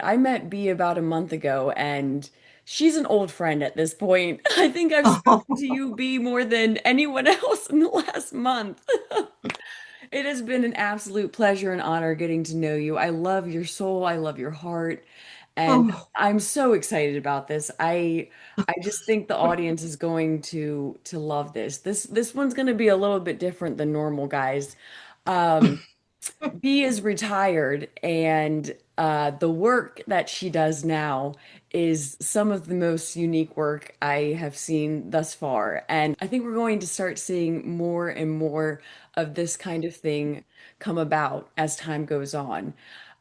I met Bee about a month ago, and she's an old friend at this point. I think I've spoken to you, Bee, more than anyone else in the last month. It has been an absolute pleasure and honor getting to know you. I love your soul, I love your heart, and Oh, I'm so excited about this. I just think the audience is going to love this. This one's going to be a little bit different than normal, guys. Um, Bee is retired, and the work that she does now is some of the most unique work I have seen thus far. And I think we're going to start seeing more and more of this kind of thing come about as time goes on.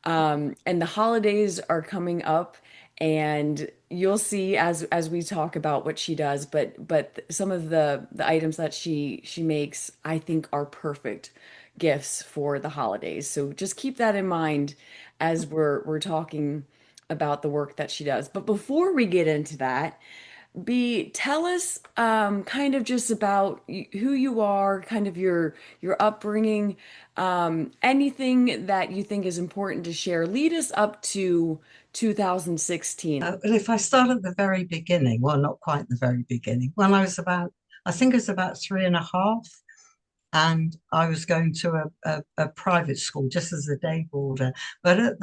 And the holidays are coming up, and you'll see as we talk about what she does. But some of the items that she makes, I think, are perfect gifts for the holidays. So just keep that in mind as we're talking about the work that she does. But before we get into that, tell us kind of just about who you are, kind of your upbringing, anything that you think is important to share. Lead us up to 2016. well, if I start at the very beginning, well, not quite the very beginning, when I was about, I think it was about three and a half, and I was going to a private school just as a day boarder. But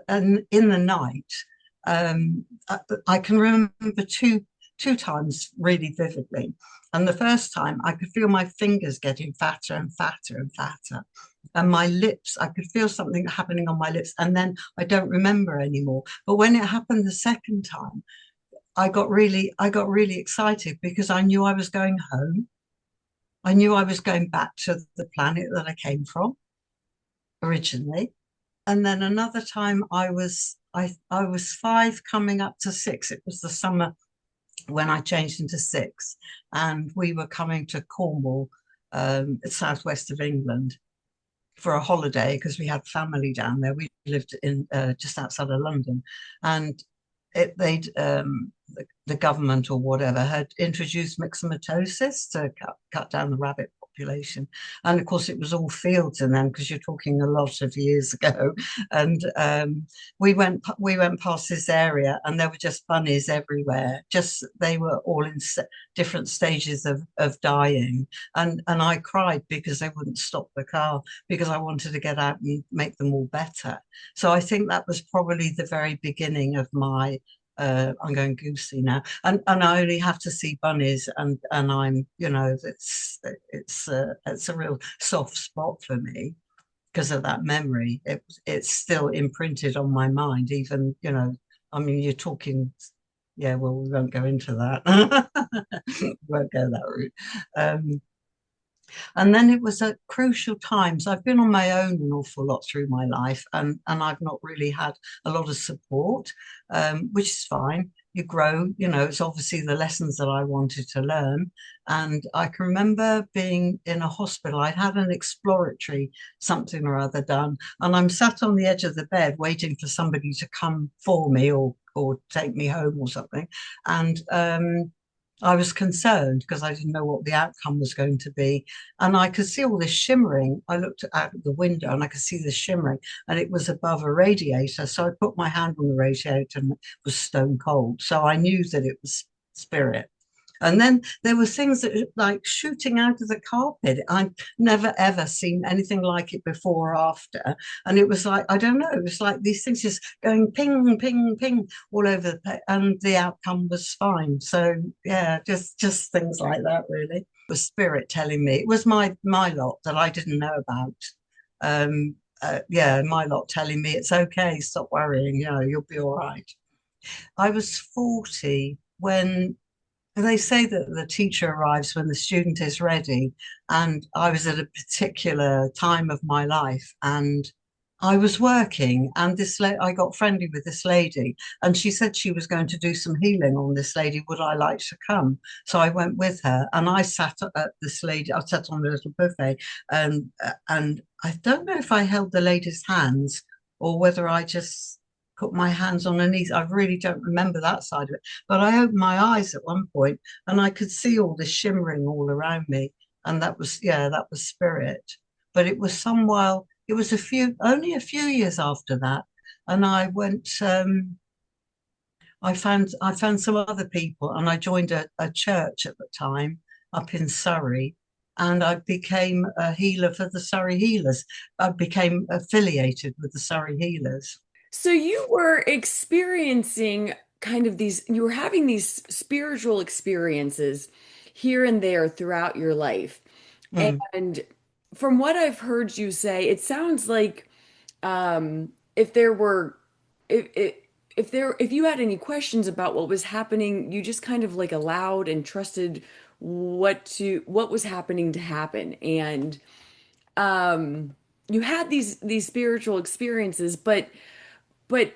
and in the night, I can remember two times really vividly. And the first time, I could feel my fingers getting fatter and fatter and fatter. And my lips, I could feel something happening on my lips. And then I don't remember anymore. But when it happened the second time, I got really excited because I knew I was going home. I knew I was going back to the planet that I came from originally. And then another time I was five coming up to six. It was the summer when I changed into six, and we were coming to Cornwall, southwest of England, for a holiday because we had family down there. We lived in just outside of London, and the government or whatever had introduced myxomatosis to cut down the rabbit population, and of course it was all fields in them because you're talking a lot of years ago, and we went past this area and there were just bunnies everywhere. Just they were all in different stages of dying, and I cried because they wouldn't stop the car because I wanted to get out and make them all better. So I think that was probably the very beginning of my I'm going goosey now, and I only have to see bunnies, and I'm, it's a real soft spot for me because of that memory. It's still imprinted on my mind, even, I mean, you're talking, yeah, well, we won't go into that. We won't go that route. And then it was at crucial times. I've been on my own an awful lot through my life, and I've not really had a lot of support, which is fine. You grow, it's obviously the lessons that I wanted to learn. And I can remember being in a hospital. I'd had an exploratory something or other done, and I'm sat on the edge of the bed waiting for somebody to come for me or take me home or something. And I was concerned because I didn't know what the outcome was going to be. And I could see all this shimmering. I looked out of the window and I could see the shimmering, and it was above a radiator. So I put my hand on the radiator and it was stone cold. So I knew that it was spirit. And then there were things that like shooting out of the carpet. I'd never ever seen anything like it before or after. And it was like, I don't know, it was like these things just going ping, ping, ping all over the place. And the outcome was fine. So yeah, just things like that really. It was spirit telling me. It was my lot that I didn't know about. Yeah, my lot telling me it's okay, stop worrying, you'll be all right. I was 40 when they say that the teacher arrives when the student is ready. And I was at a particular time of my life, and I was working, and I got friendly with this lady, and she said she was going to do some healing on this lady. Would I like to come? So I went with her, and I sat at this lady. I sat on the little buffet, and I don't know if I held the lady's hands or whether I just put my hands on her knees. I really don't remember that side of it. But I opened my eyes at one point and I could see all this shimmering all around me. And that was, yeah, that was spirit. But it was only a few years after that. and I found some other people, and I joined a church at the time up in Surrey, and I became a healer for the Surrey Healers. I became affiliated with the Surrey Healers. So you were experiencing kind of these, you were having these spiritual experiences here and there throughout your life. Mm. And from what I've heard you say, it sounds like if there were if you had any questions about what was happening, you just kind of like allowed and trusted what was happening to happen. And you had these spiritual experiences, but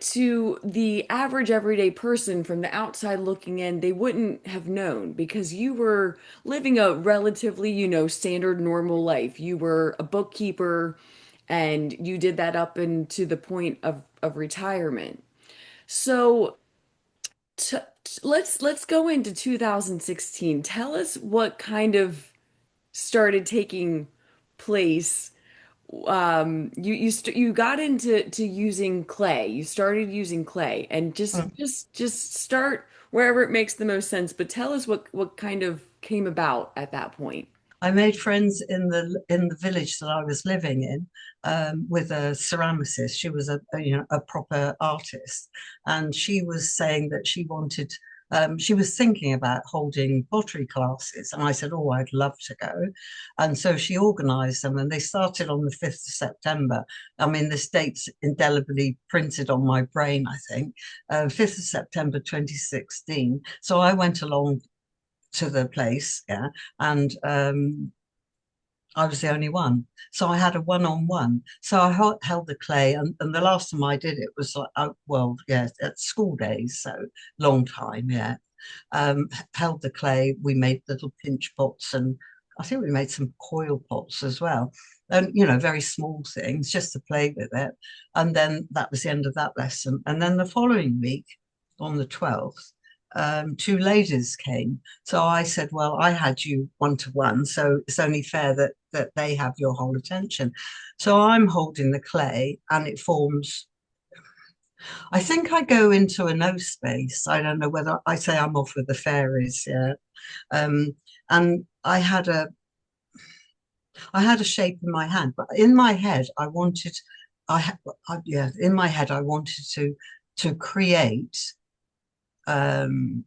to the average everyday person from the outside looking in, they wouldn't have known because you were living a relatively, standard normal life. You were a bookkeeper and you did that up into the point of retirement. So let's go into 2016. Tell us what kind of started taking place. You got into using clay. You started using clay, and Mm. just start wherever it makes the most sense. But tell us what kind of came about at that point. I made friends in the village that I was living in, with a ceramicist. She was a proper artist, and she was saying that she wanted. She was thinking about holding pottery classes, and I said, "Oh, I'd love to go." And so she organised them, and they started on the 5th of September. I mean, this date's indelibly printed on my brain, I think, 5th of September 2016. So I went along to the place, yeah, and I was the only one. So I had a one-on-one. So I held the clay, and the last time I did it was like, well, yeah, at school days, so long time, yeah. Held the clay. We made little pinch pots, and I think we made some coil pots as well. And very small things just to play with it. And then that was the end of that lesson. And then the following week, on the 12th, two ladies came. So I said, well, I had you one to one, so it's only fair that they have your whole attention. So I'm holding the clay, and it forms. I think I go into a no space. I don't know whether I say I'm off with the fairies. Yeah. And I had a shape in my hand, but in my head I wanted. Yeah, in my head I wanted to create. Um,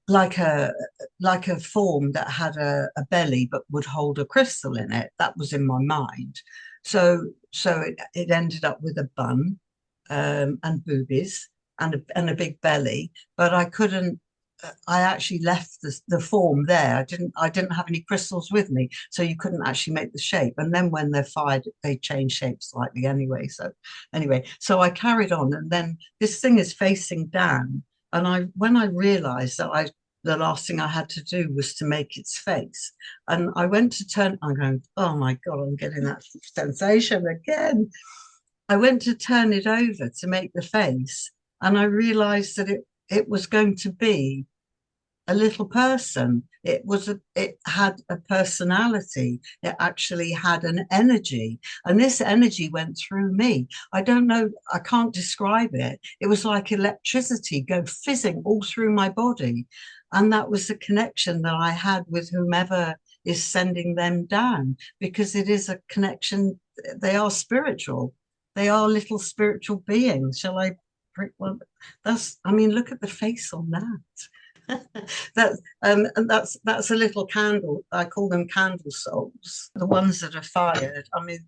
like a like a form that had a belly but would hold a crystal in it. That was in my mind. So it ended up with a bun, and boobies, and a big belly, but I couldn't. I actually left the form there. I didn't have any crystals with me, so you couldn't actually make the shape. And then when they're fired, they change shape slightly anyway. So anyway, so I carried on, and then this thing is facing down, and when I realized that the last thing I had to do was to make its face. And I went to turn, I'm going, oh my God, I'm getting that sensation again. I went to turn it over to make the face, and I realized that it was going to be a little person. It had a personality. It actually had an energy, and this energy went through me. I don't know. I can't describe it. It was like electricity go fizzing all through my body, and that was the connection that I had with whomever is sending them down, because it is a connection. They are spiritual. They are little spiritual beings. Shall I? Well, that's. I mean, look at the face on that. And that's a little candle. I call them candle souls. The ones that are fired. I mean,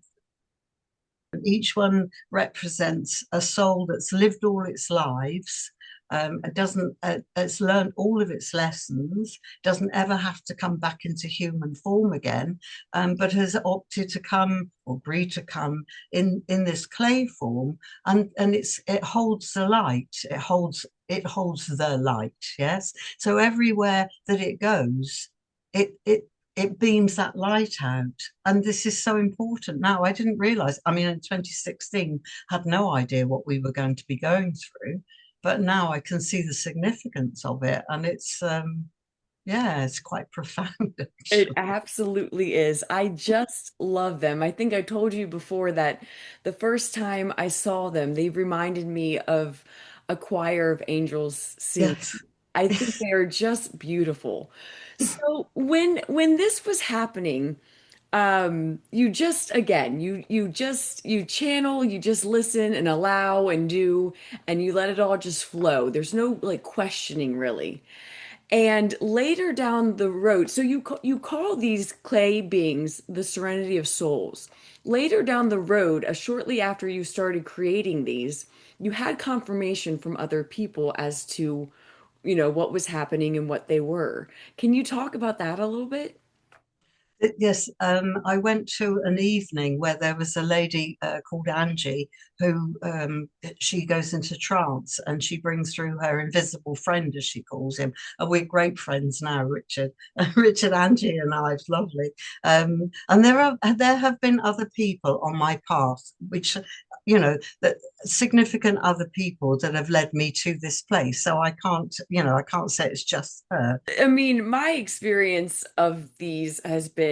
each one represents a soul that's lived all its lives. It doesn't. It's learned all of its lessons. Doesn't ever have to come back into human form again, but has opted to come or breed to come in this clay form, and it holds the light. It holds the light. Yes. So everywhere that it goes, it beams that light out. And this is so important now. I didn't realize, I mean, in 2016, had no idea what we were going to be going through, but now I can see the significance of it. And Yeah, it's quite profound, It actually. absolutely is. I just love them. I think I told you before that the first time I saw them, they reminded me of a choir of angels singing. Yes. I think they are just beautiful. So when this was happening, you just again, you channel, you just listen and allow and do, and you let it all just flow. There's no like questioning really. And later down the road, so you call these clay beings the serenity of souls. Later down the road, shortly after you started creating these, you had confirmation from other people as to, what was happening and what they were. Can you talk about that a little bit? Yes, I went to an evening where there was a lady called Angie who she goes into trance and she brings through her invisible friend, as she calls him. And we're great friends now, Richard. Richard, Angie, and I. It's lovely. And there have been other people on my path, which that significant other people that have led me to this place. So I can't say it's just her. I mean, my experience of these has been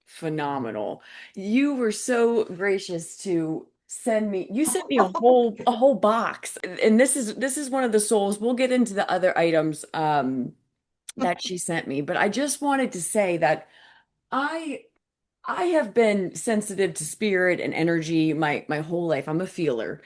phenomenal. You were so gracious to you sent me a whole box. And this is one of the souls. We'll get into the other items that she sent me, but I just wanted to say that I I have been sensitive to spirit and energy my whole life. I'm a feeler.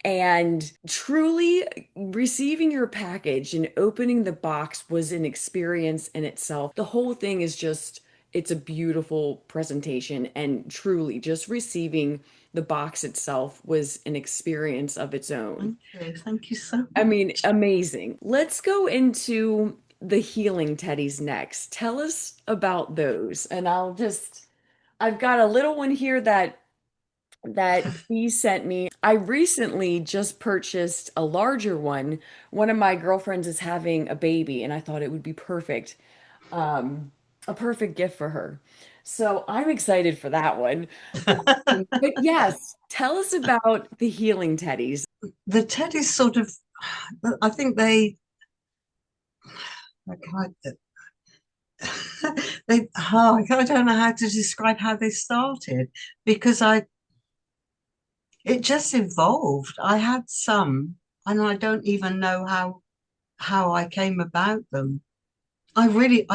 And truly receiving your package and opening the box was an experience in itself. The whole thing is just, it's a beautiful presentation. And truly, just receiving the box itself was an experience of its own. Thank you. Thank you so I mean, much. amazing. Let's go into the healing teddies next. Tell us about those. And I've got a little one here that he sent me. I recently just purchased a larger one. One of my girlfriends is having a baby, and I thought it would be um, a perfect gift for her. So I'm excited for that one. But yes, tell us about the healing teddies. The teddies sort of, I think they, I don't know how to describe how they started because it just evolved. I had some, and I don't even know how I came about them. Really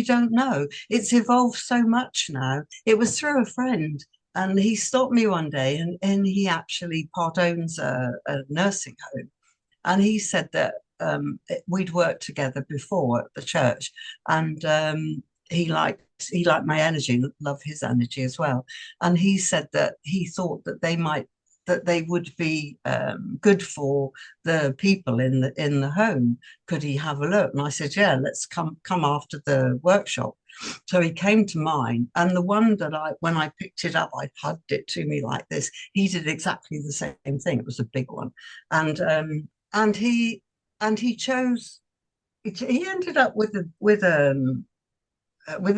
don't know. It's evolved so much now. It was through a friend, and he stopped me one day, and he actually part owns a nursing home. And he said that we'd worked together before at the church, and he liked my energy, love his energy as well. And he said that he thought that they would be good for the people in the home. Could he have a look? And I said, yeah, let's come after the workshop. So he came to mine, and the one that when I picked it up, I hugged it to me like this. He did exactly the same thing. It was a big one, and and he and he chose. He ended up with a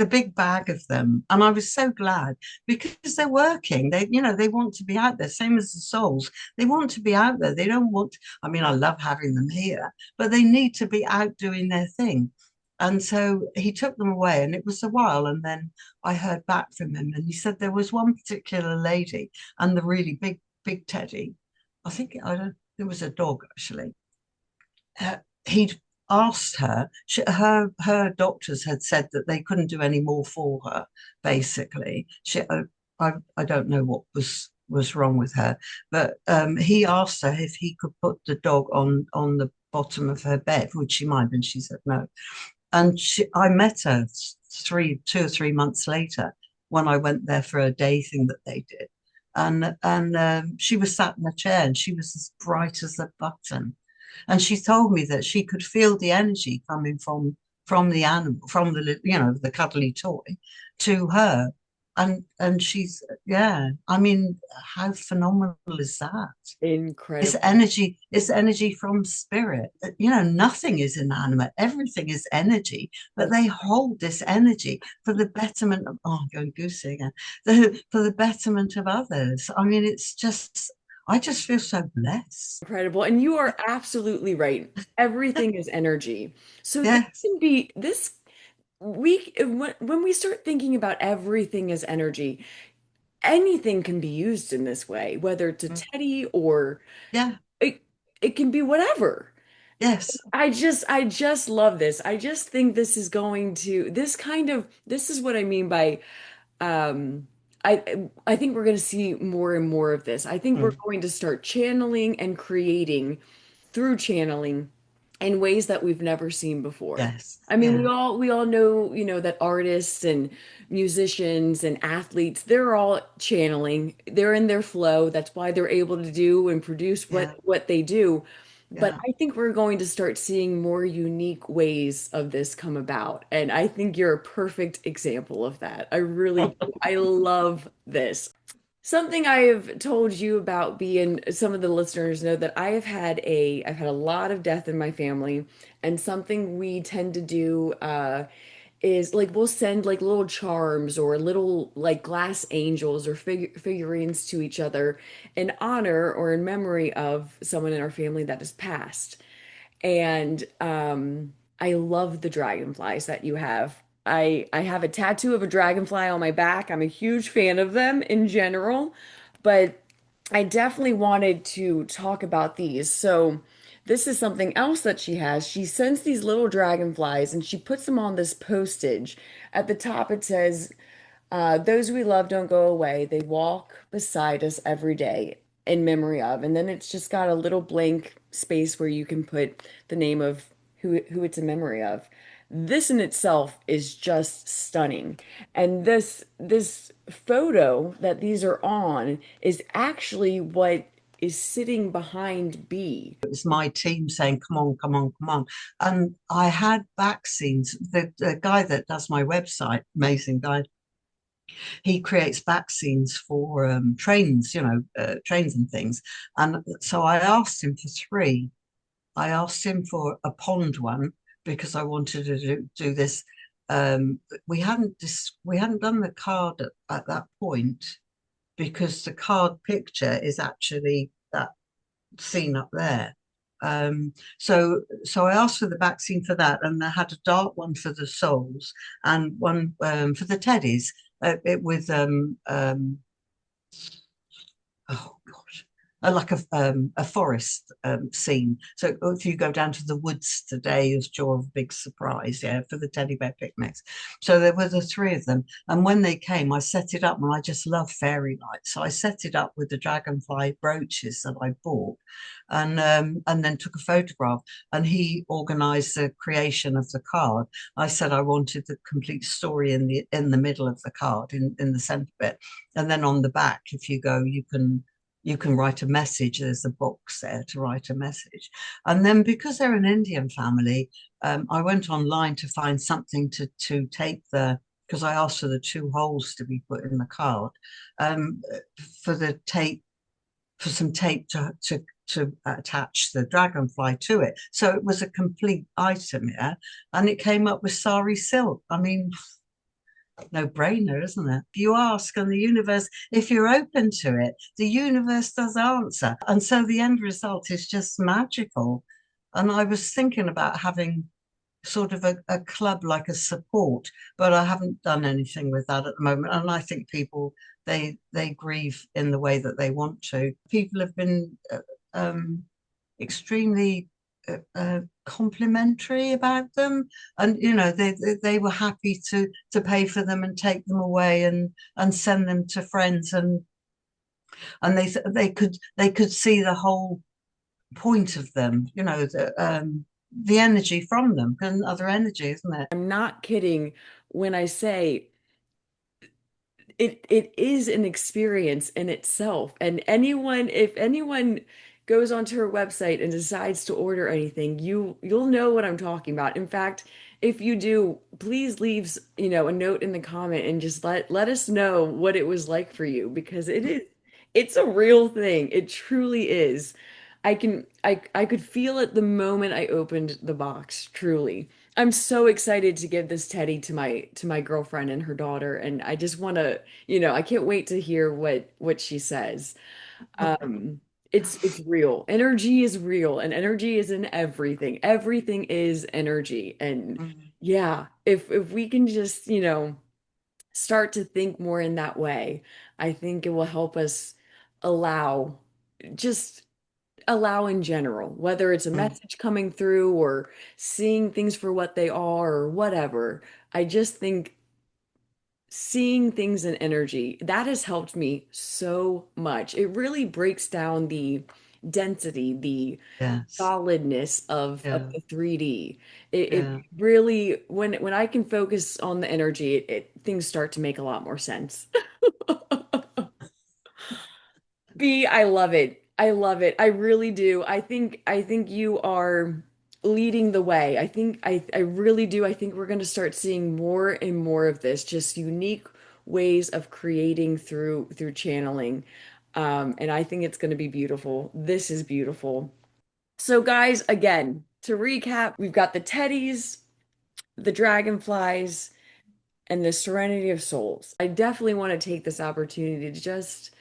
big bag of them, and I was so glad because they're working. They want to be out there, same as the souls. They want to be out there. They don't want. I mean, I love having them here, but they need to be out doing their thing. And so he took them away, and it was a while. And then I heard back from him, and he said there was one particular lady and the really big teddy. I think I don't. It was a dog actually. He'd asked her, her doctors had said that they couldn't do any more for her, basically. I don't know what was wrong with her, but he asked her if he could put the dog on the bottom of her bed, would she mind? And she said no. And I met her 2 or 3 months later when I went there for a day thing that they did. And she was sat in a chair and she was as bright as a button. And she told me that she could feel the energy coming from the animal, from the cuddly toy to her. And she's yeah, I mean, how phenomenal is that? Incredible. It's energy from spirit. Nothing is inanimate, everything is energy, but they hold this energy for the betterment of, oh, I'm going goosey again, for the betterment of others. I mean, I just feel so blessed. Incredible. And you are absolutely right. Everything is energy. So Yes. this when we start thinking about everything as energy, anything can be used in this way, whether it's a Mm. teddy or Yeah. it, it can be whatever. Yes. I just love this. I just think this is going to this is what I mean by um I think we're going to see more and more of this. I think we're Mm. going to start channeling and creating through channeling in ways that we've never seen before. Yes. I mean, Yeah. we all know, that artists and musicians and athletes, they're all channeling. They're in their flow. That's why they're able to do and produce Yeah. what they do. But Yeah. I think we're going to start seeing more unique ways of this come about. And I think you're a perfect example of that. I really do. I love this. Something I have told you about being some of the listeners know that I've had a lot of death in my family, and something we tend to do is like we'll send like little charms or little like glass angels or figurines to each other in honor or in memory of someone in our family that has passed. And I love the dragonflies that you have. I have a tattoo of a dragonfly on my back. I'm a huge fan of them in general, but I definitely wanted to talk about these. So this is something else that she has. She sends these little dragonflies and she puts them on this postage. At the top it says, those we love don't go away. They walk beside us every day in memory of. And then it's just got a little blank space where you can put the name of who it's a memory of. This in itself is just stunning. And this photo that these are on is actually what is sitting behind B. It was my team saying, come on, come on, come on. And I had back scenes. The guy that does my website, amazing guy, he creates back scenes for trains, trains and things. And so I asked him for three. I asked him for a pond one because I wanted to do this. Um, we hadn't done the card at that point because the card picture is actually that scene up there. So I asked for the back scene for that, and I had a dark one for the souls and one for the teddies. It with oh gosh, like a forest scene. So if you go down to the woods today, is your big surprise, yeah, for the teddy bear picnics. So there were the three of them, and when they came, I set it up, and I just love fairy lights, so I set it up with the dragonfly brooches that I bought, and then took a photograph. And he organised the creation of the card. I said I wanted the complete story in the middle of the card, in the centre bit, and then on the back, if you go, you can write a message. There's a box there to write a message. And then because they're an Indian family, I went online to find something to tape because I asked for the two holes to be put in the card, um, for the tape, for some tape to attach the dragonfly to it. So it was a complete item, yeah. And it came up with sari silk. I mean, no brainer, isn't it? If you ask and the universe, if you're open to it, the universe does answer. And so the end result is just magical. And I was thinking about having sort of a club like a support, but I haven't done anything with that at the moment. And I think people they grieve in the way that they want to. People have been extremely complimentary about them, and they were happy to pay for them and take them away and send them to friends, and they could see the whole point of them, the energy from them, and other energy, isn't it? I'm not kidding when I say it is an experience in itself. And if anyone goes onto her website and decides to order anything, you'll know what I'm talking about. In fact, if you do, please leave, a note in the comment and just let us know what it was like for you because it's a real thing. It truly is. I could feel it the moment I opened the box, truly. I'm so excited to give this teddy to my girlfriend and her daughter, and I just want to, I can't wait to hear what she says. Um, it's real. Energy is real, and energy is in everything. Everything is energy, and Mm. Yeah, if we can just, start to think more in that way, I think it will help us allow, just allow in general, whether it's a Mm, message coming through or seeing things for what they are or whatever. I just think seeing things in energy, that has helped me so much. It really breaks down the density, the yes. solidness of Yeah. the 3D. It Yeah. really, when I can focus on the energy, things start to make a lot more sense. B, I love it. I love it. I really do. I think you are leading the way. I really do. I think we're going to start seeing more and more of this, just unique ways of creating through channeling. And I think it's going to be beautiful. This is beautiful. So guys, again, to recap, we've got the Teddies, the Dragonflies, and the Serenity of Souls. I definitely want to take this opportunity to just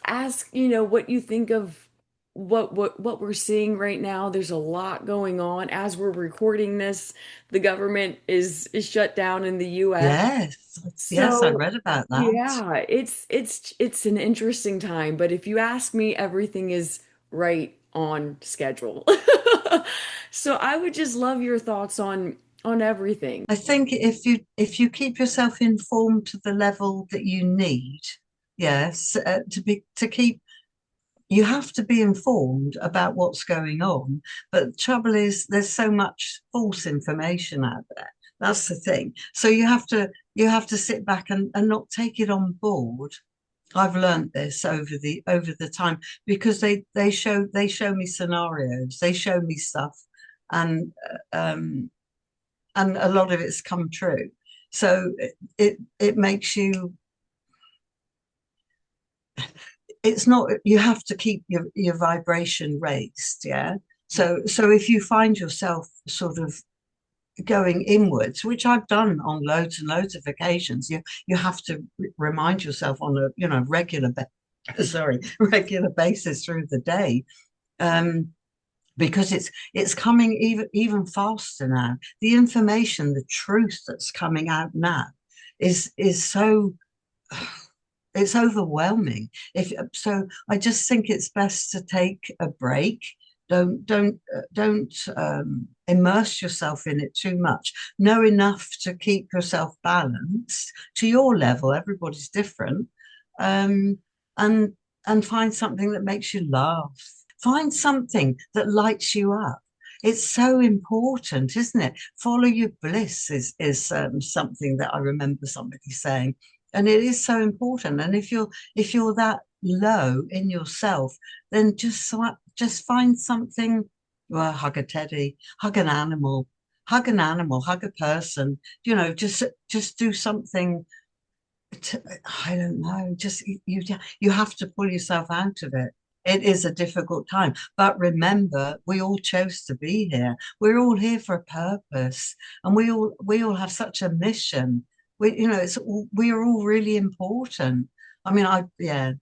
ask, what you think of what we're seeing right now. There's a lot going on as we're recording this. The government is shut down in the US. Yes. Yes, I So, read about that. yeah, it's an interesting time, but if you ask me, everything is right on schedule. So I would just love your thoughts on everything. I think if you keep yourself informed to the level that you need, yes, to keep you have to be informed about what's going on. But the trouble is, there's so much false information out there. That's the thing. So you have to sit back and not take it on board. I've learned this over the time because they show me scenarios, they show me stuff, and and a lot of it's come true. So it makes you. It's not, you have to keep your vibration raised, yeah. So if you find yourself sort of going inwards, which I've done on loads and loads of occasions, you have to remind yourself on a sorry, regular basis through the day, um because it's coming even faster now. The information, the truth that's coming out now is so, it's overwhelming. If so, I just think it's best to take a break. Don't immerse yourself in it too much. Know enough to keep yourself balanced to your level. Everybody's different, um, and and find something that makes you laugh. Find something that lights you up. It's so important, isn't it? Follow your bliss is something that I remember somebody saying, and it is so important. And if you're that low in yourself, then just find something. Well, hug a teddy, hug an animal, hug a person. Just do something. I don't know. Just you have to pull yourself out of it. It is a difficult time, but remember, we all chose to be here. We're all here for a purpose, and we all have such a mission. We are all really important. I mean, yeah,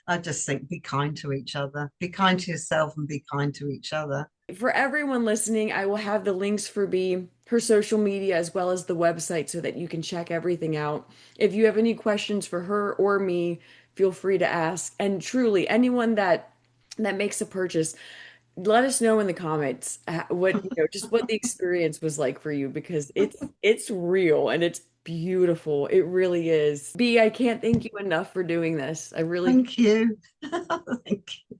I just think be kind to each other, be kind to yourself, and be kind to each other. For everyone listening, I will have the links for B, her social media, as well as the website so that you can check everything out. If you have any questions for her or me, feel free to ask. And truly, anyone that makes a purchase, let us know in the comments what, just what the experience was like for you because it's real and it's beautiful. It really is. B, I can't thank you enough for doing this. I really Thank you. Thank you.